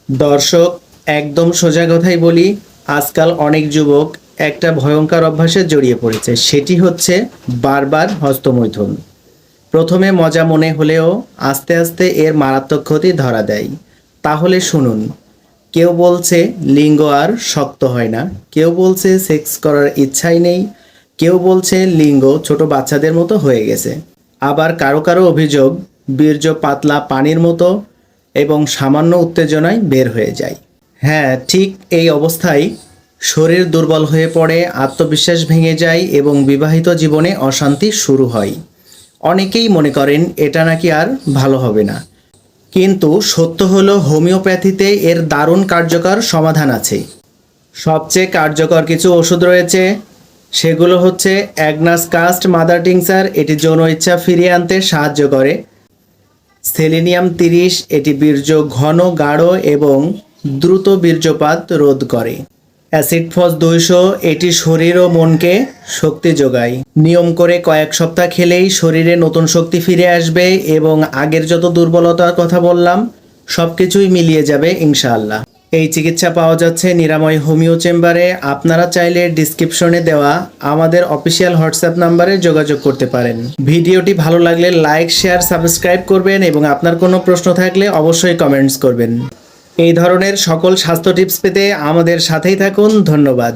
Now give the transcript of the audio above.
দর্শক, একদম সোজা কথাই বলি, আজকাল অনেক যুবক একটা ভয়ঙ্কর অভ্যাসে জড়িয়ে পড়েছে। সেটি হচ্ছে বারবার হস্তমৈথুন। প্রথমে মজা মনে হলেও আস্তে আস্তে এর মারাত্মক ক্ষতি ধরা দেয়। তাহলে শুনুন, কেউ বলছে লিঙ্গ আর শক্ত হয় না, কেউ বলছে সেক্স করার ইচ্ছাই নেই, কেউ বলছে লিঙ্গ ছোট বাচ্চাদের মতো হয়ে গেছে। আবার কারো কারো অভিযোগ বীর্য পাতলা পানির মতো এবং সামান্য উত্তেজনায় বের হয়ে যায়। হ্যাঁ, ঠিক এই অবস্থায় শরীর দুর্বল হয়ে পড়ে, আত্মবিশ্বাস ভেঙে যায় এবং বিবাহিত জীবনে অশান্তি শুরু হয়। অনেকেই মনে করেন এটা নাকি আর ভালো হবে না, কিন্তু সত্য হলো হোমিওপ্যাথিতে এর দারুণ কার্যকর সমাধান আছে। সবচেয়ে কার্যকর কিছু ওষুধ রয়েছে, সেগুলো হচ্ছে অ্যাগনাস কাস্ট মাদার টিংচার, এটি যৌন ইচ্ছা ফিরিয়ে আনতে সাহায্য করে। সেলিনিয়াম 30, এটি বীর্য ঘন গাঢ় এবং দ্রুত বীর্যপাত রোধ করে। অ্যাসিড ফস 200, এটি শরীর ও মনকে শক্তি যোগায়। নিয়ম করে কয়েক সপ্তাহ খেলেই শরীরে নতুন শক্তি ফিরে আসবে এবং আগের যত দুর্বলতার কথা বললাম সব কিছুই মিলিয়ে যাবে ইনশাআল্লাহ। এই চিকিৎসা পাওয়া যাচ্ছে নিরাময় হোমিও চেম্বারে। আপনারা চাইলে ডিসক্রিপশনে দেওয়া আমাদের অফিসিয়াল হোয়াটসঅ্যাপ নাম্বারে যোগাযোগ করতে পারেন। ভিডিওটি ভালো লাগলে লাইক, শেয়ার, সাবস্ক্রাইব করবেন এবং আপনার কোনো প্রশ্ন থাকলে অবশ্যই কমেন্টস করবেন। এই ধরনের সকল স্বাস্থ্য টিপস পেতে আমাদের সাথেই থাকুন। ধন্যবাদ।